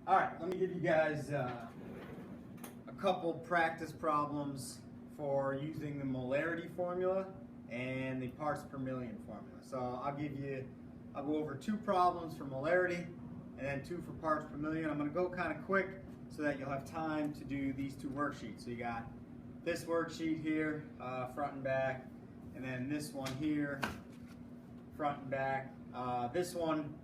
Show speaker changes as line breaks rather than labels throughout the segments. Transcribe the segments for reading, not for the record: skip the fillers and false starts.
All right, let me give you guys a couple practice problems for using the molarity formula and the parts per million formula. So I'll go over 2 problems for molarity and then 2 for parts per million. I'm going to go kind of quick so that you'll have time to do these 2 worksheets. So you got this worksheet here, front and back, and then this one here, front and back. This one,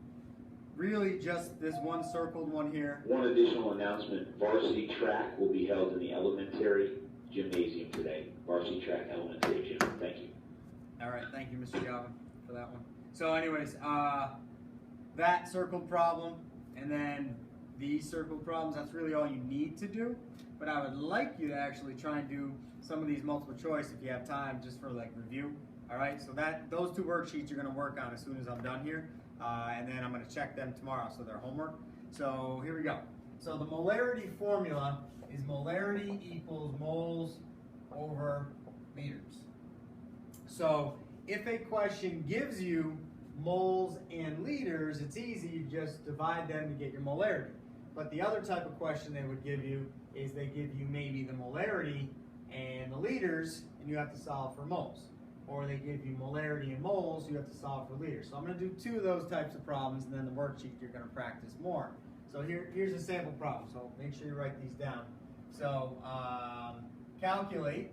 really just this one circled one here.
One additional announcement, varsity track will be held in the elementary gymnasium today. Varsity track, elementary gym. Thank you.
All right, thank you, Mr. Galvin, for that one. So anyways, that circled problem and then these circled problems, that's really all you need to do. But I would like you to actually try and do some of these multiple choice if you have time, just for like review. All right, so those 2 worksheets you're gonna work on as soon as I'm done here. And then I'm gonna check them tomorrow, so they're homework. So here we go. So the molarity formula is molarity equals moles over liters. So if a question gives you moles and liters, it's easy, you just divide them to get your molarity. But the other type of question they would give you is they give you maybe the molarity and the liters, and you have to solve for moles. Or they give you molarity and moles, you have to solve for liters. So I'm going to do 2 of those types of problems, and then the worksheet you're going to practice more. So here's a sample problem, so make sure you write these down. So calculate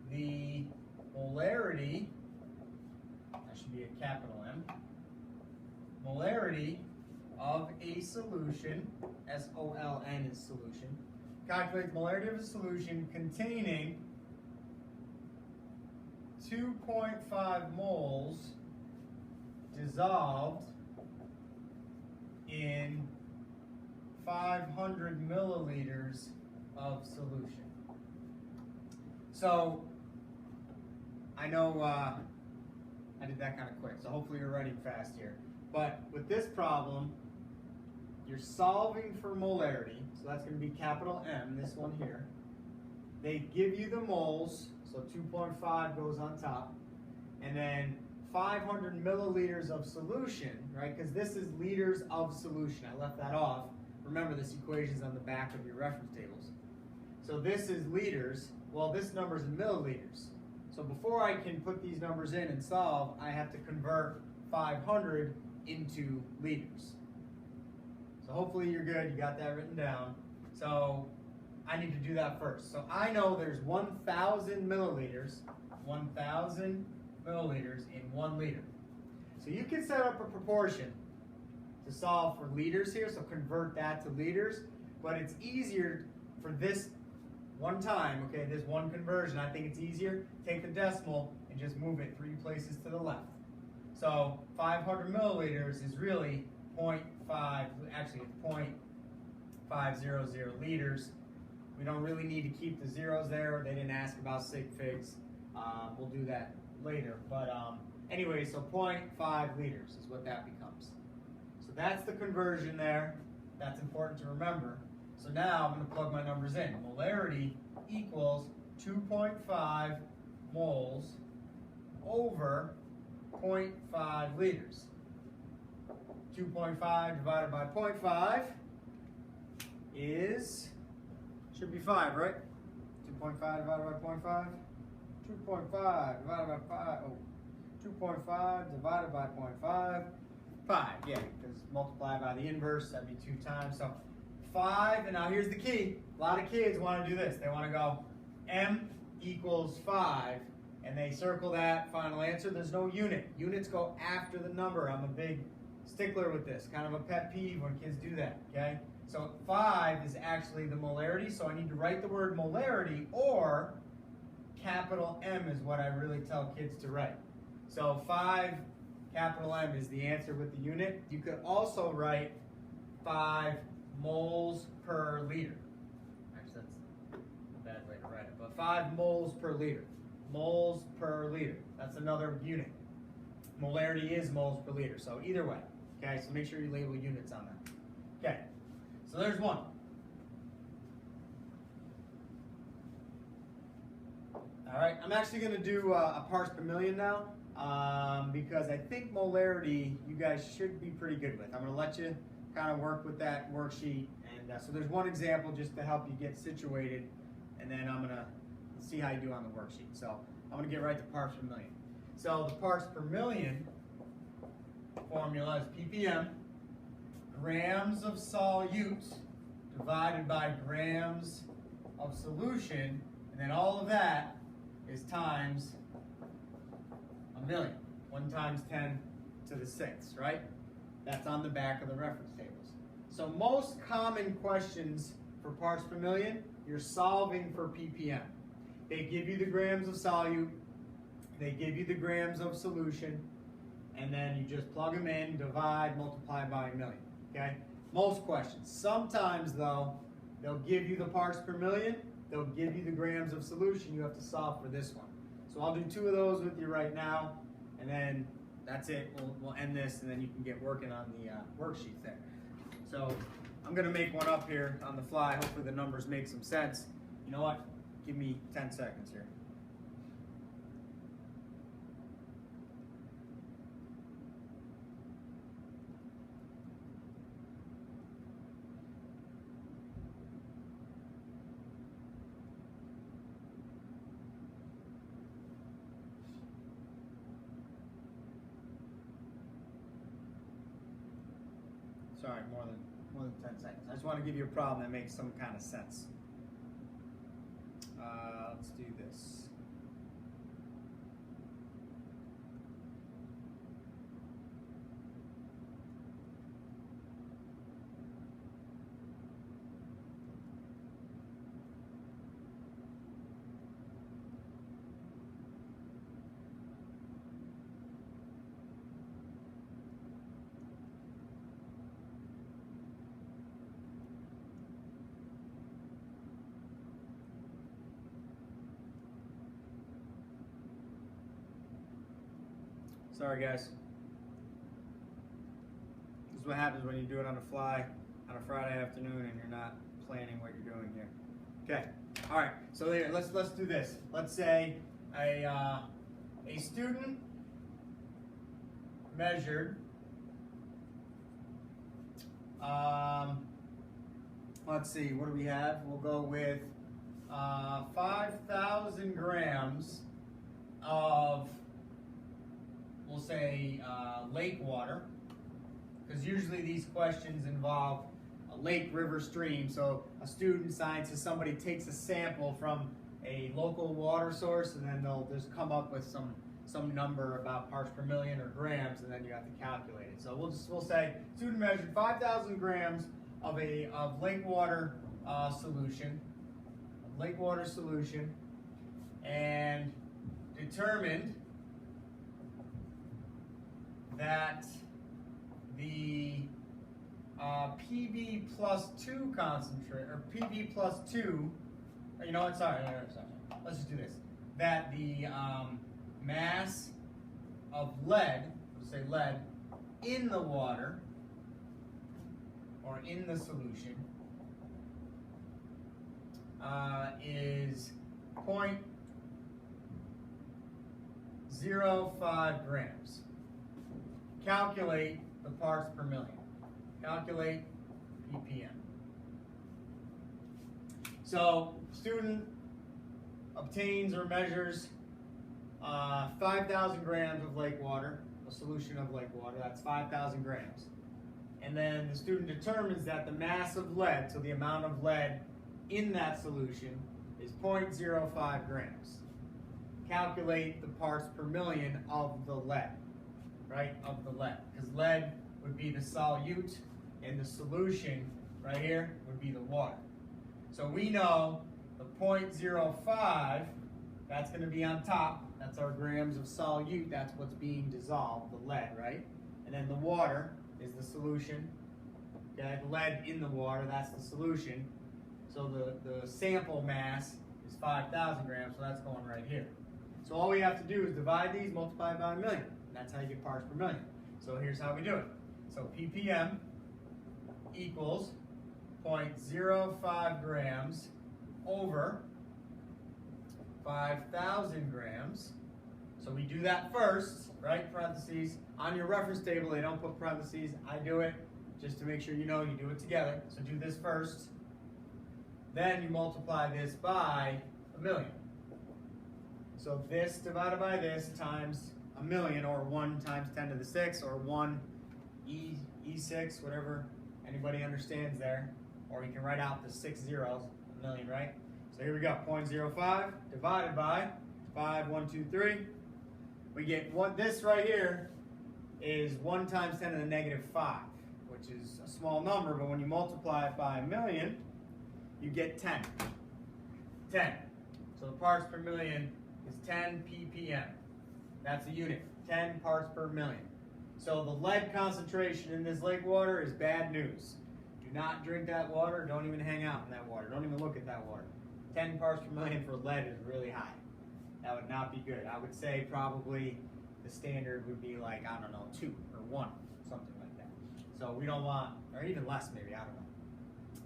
the molarity, that should be a capital M, molarity of a solution, S-O-L-N is solution. Calculate the molarity of a solution containing 2.5 moles dissolved in 500 milliliters of solution. So I know I did that kind of quick, so hopefully you're writing fast here. But with this problem, you're solving for molarity, so that's going to be capital M, this one here. They give you the moles, so 2.5 goes on top, and then 500 milliliters of solution, right? Because this is liters of solution. I left that off. Remember, this equation is on the back of your reference tables. So this is liters. Well, this number is in milliliters. So before I can put these numbers in and solve, I have to convert 500 into liters. So hopefully you're good. You got that written down. So I need to do that first. So I know there's 1,000 milliliters in 1 liter. So you can set up a proportion to solve for liters here, so convert that to liters, but it's easier for this one time, okay, this one conversion, I think it's easier, take the decimal and just move it 3 places to the left. So 500 milliliters is really 0.5, actually it's 0.500 liters. We don't really need to keep the zeros there. They didn't ask about sig figs. We'll do that later. But anyway, so 0.5 liters is what that becomes. So that's the conversion there. That's important to remember. So now I'm going to plug my numbers in. Molarity equals 2.5 moles over 0.5 liters. 2.5 divided by 0.5 is, should be 5, right? 2.5 divided by 0.5? 2.5 divided by 5, 2.5 divided by 0.5, 5, yeah, because multiply by the inverse, that'd be 2 times. So 5, and now here's the key. A lot of kids want to do this. They want to go M equals 5, and they circle that final answer. There's no unit. Units go after the number. I'm a big stickler with this, kind of a pet peeve when kids do that, okay? So 5 is actually the molarity, so I need to write the word molarity, or capital M is what I really tell kids to write. So 5, capital M is the answer with the unit. You could also write 5 moles per liter. Actually, that's a bad way to write it, but 5 moles per liter. Moles per liter. That's another unit. Molarity is moles per liter, so either way. Okay, so make sure you label units on that. Okay, so there's one. All right, I'm actually going to do a parts per million now because I think molarity you guys should be pretty good with. I'm going to let you kind of work with that worksheet. And so there's one example just to help you get situated, and then I'm gonna see how you do on the worksheet. So I'm gonna get right to parts per million. So the parts per million formula is ppm, grams of solute divided by grams of solution, and then all of that is times a million. 1 times 10 to the 6th, right? That's on the back of the reference tables. So most common questions for parts per million, you're solving for ppm. They give you the grams of solute, they give you the grams of solution, and then you just plug them in, divide, multiply by a million, okay? Most questions. Sometimes though, they'll give you the parts per million, they'll give you the grams of solution, you have to solve for this one. So I'll do 2 of those with you right now, and then that's it. We'll end this, and then you can get working on the worksheets there. So I'm gonna make one up here on the fly. Hopefully the numbers make some sense. You know what? Give me 10 seconds here. Sorry, more than 10 seconds. I just want to give you a problem that makes some kind of sense. Let's do this. Sorry guys. This is what happens when you do it on the fly on a Friday afternoon and you're not planning what you're doing here. Okay. All right. So there, let's do this. Let's say a student measured let's see, what do we have? We'll go with 5,000 grams of, we'll say, lake water, because usually these questions involve a lake, river, stream. So a student, scientist, somebody takes a sample from a local water source, and then they'll just come up with some number about parts per million or grams, and then you have to calculate it. So we'll say student measured 5,000 grams of lake water solution, and determined that the PB plus 2 concentrate, or PB plus 2, you know what, sorry, let's just do this. That the mass of lead, we'll say lead, in the water, or in the solution, is 0.05 grams. Calculate the parts per million. Calculate ppm. So, student obtains or measures 5,000 grams of lake water, a solution of lake water, that's 5,000 grams. And then the student determines that the mass of lead, so the amount of lead in that solution, is 0.05 grams. Calculate the parts per million of the lead, right, of the lead. Because lead would be the solute, and the solution, right here, would be the water. So we know the 0.05, that's going to be on top. That's our grams of solute. That's what's being dissolved, the lead, right? And then the water is the solution. Okay, the lead in the water, that's the solution. So the sample mass is 5,000 grams, so that's going right here. So all we have to do is divide these, multiply by a million. And that's how you get parts per million. So here's how we do it. So ppm equals 0.05 grams over 5,000 grams. So we do that first, right? Parentheses. On your reference table, they don't put parentheses. I do it just to make sure you know, you do it together. So do this first. Then you multiply this by 1,000,000. So this divided by this times 1,000,000, or 1 times 10 to the 6, or 1 E6, whatever anybody understands there. Or you can write out the 6 zeros, 1,000,000, right? So here we go, 0.05 divided by 5, 1, 2, 3. We get what this right here is 1 times 10 to the negative 5, which is a small number, but when you multiply it by 1,000,000, you get 10. 10. So the parts per million is 10 ppm. That's a unit, 10 parts per million. So the lead concentration in this lake water is bad news. Do not drink that water, don't even hang out in that water, don't even look at that water. 10 parts per million for lead is really high. That would not be good. I would say probably the standard would be like, I don't know, 2 or 1, something like that. So we don't want, or even less maybe, I don't know.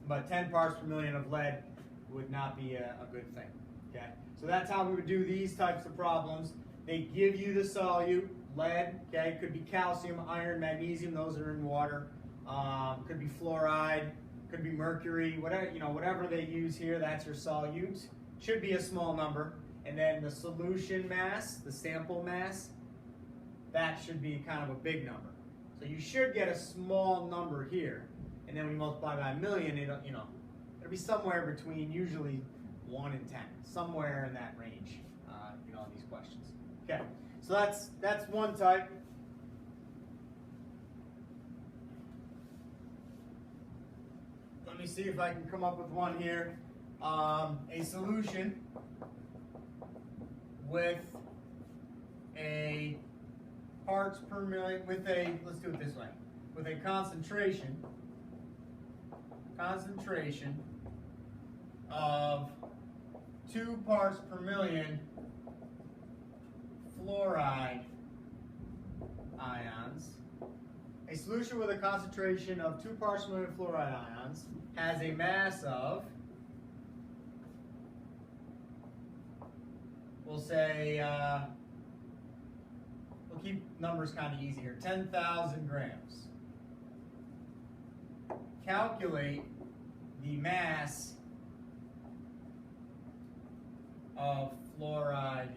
But 10 parts per million of lead would not be a good thing, okay? So that's how we would do these types of problems. They give you the solute, lead, okay? Could be calcium, iron, magnesium, those are in water. Could be fluoride, could be mercury, whatever, whatever they use here, that's your solute. Should be a small number. And then the solution mass, the sample mass, that should be kind of a big number. So you should get a small number here. And then when you multiply by 1,000,000, it'll be somewhere between usually 1 and 10, somewhere in that range, on these questions. Okay, so that's one type. Let me see if I can come up with one here. A solution with a parts per million, let's do it this way, with a concentration of 2 parts per million fluoride ions. A solution with a concentration of 2 parts per million fluoride ions has a mass of, we'll say, we'll keep numbers kind of easy here, 10,000 grams. Calculate the mass of fluoride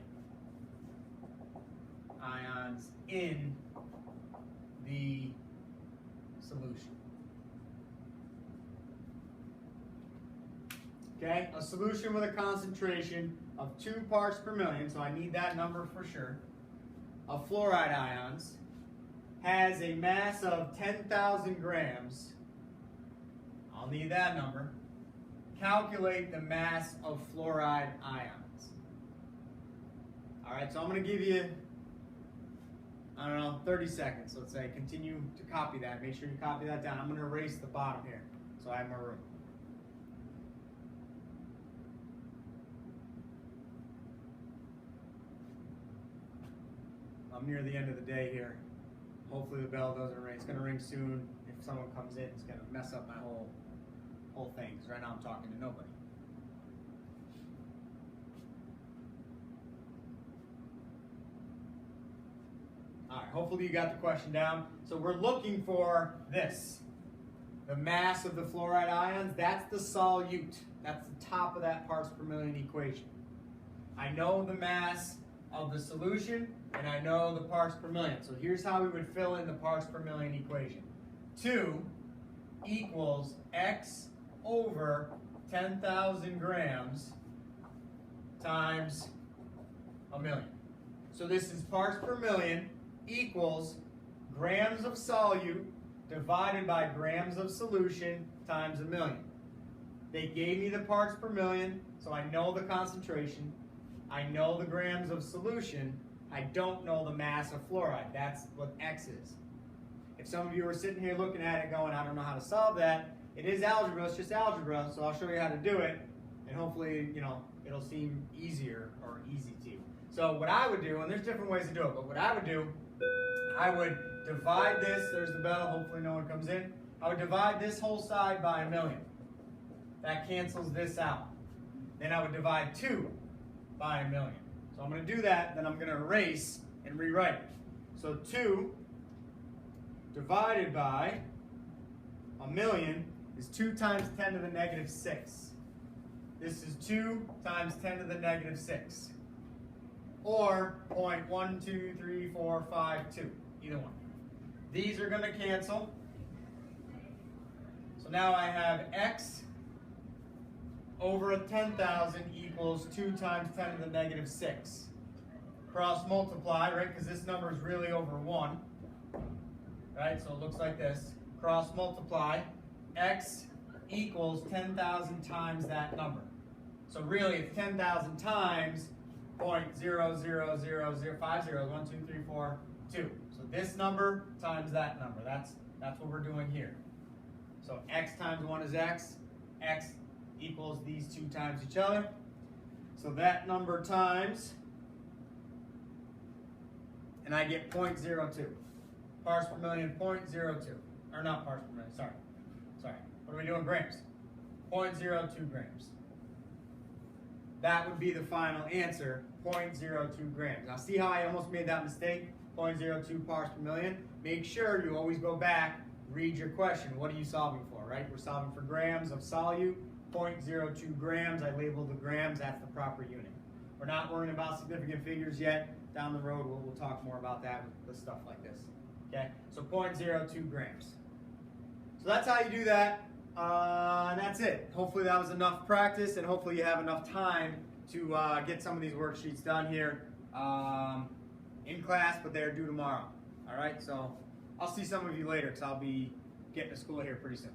ions in the solution. Okay, a solution with a concentration of 2 parts per million, so I need that number for sure, of fluoride ions, has a mass of 10,000 grams. I'll need that number. Calculate the mass of fluoride ions. All right, so I'm going to give you, 30 seconds, let's say. Continue to copy that. Make sure you copy that down. I'm going to erase the bottom here so I have more room. I'm near the end of the day here. Hopefully the bell doesn't ring. It's going to ring soon. If someone comes in, it's going to mess up my whole thing, because right now I'm talking to nobody. All right, hopefully you got the question down. So we're looking for this. The mass of the fluoride ions, that's the solute. That's the top of that parts per million equation. I know the mass of the solution, and I know the parts per million. So here's how we would fill in the parts per million equation. 2 equals x over 10,000 grams times 1,000,000. So this is parts per million equals grams of solute divided by grams of solution times 1,000,000. They gave me the parts per million, so I know the concentration. I know the grams of solution. I don't know the mass of fluoride. That's what X is. If some of you are sitting here looking at it going, I don't know how to solve that, it is algebra, it's just algebra, so I'll show you how to do it, and hopefully, it'll seem easier or easy to you. So what I would do, and there's different ways to do it, but what I would do, I would divide this, there's the bell, hopefully no one comes in. I would divide this whole side by 1,000,000. That cancels this out. Then I would divide 2 by 1,000,000. So I'm going to do that, then I'm going to erase and rewrite it. So 2 divided by a million is 2 times 10 to the negative 6. This is 2 times 10 to the negative 6. Or 0.12345, either one. These are going to cancel. So now I have x over 10,000 equals 2 times 10 to the negative 6. Cross multiply, right, because this number is really over 1. Right, so it looks like this. Cross multiply, x equals 10,000 times that number. So really it's 10,000 times 0.00050, 2. So this number times that number. That's what we're doing here. So x times 1 is x. X equals these two times each other. So that number times, and I get 0.02. Parts per million, 0.02. Or not parts per million, sorry. What are we doing? Grams. 0.02 grams. That would be the final answer, 0.02 grams. Now see how I almost made that mistake? 0.02 parts per million. Make sure you always go back, read your question. What are you solving for, right? We're solving for grams of solute, 0.02 grams. I labeled the grams, that's the proper unit. We're not worrying about significant figures yet. Down the road, we'll talk more about that with stuff like this. Okay, so 0.02 grams. So that's how you do that. And that's it. Hopefully that was enough practice, and hopefully you have enough time to get some of these worksheets done here in class, but they're due tomorrow. All right, so I'll see some of you later because I'll be getting to school here pretty soon.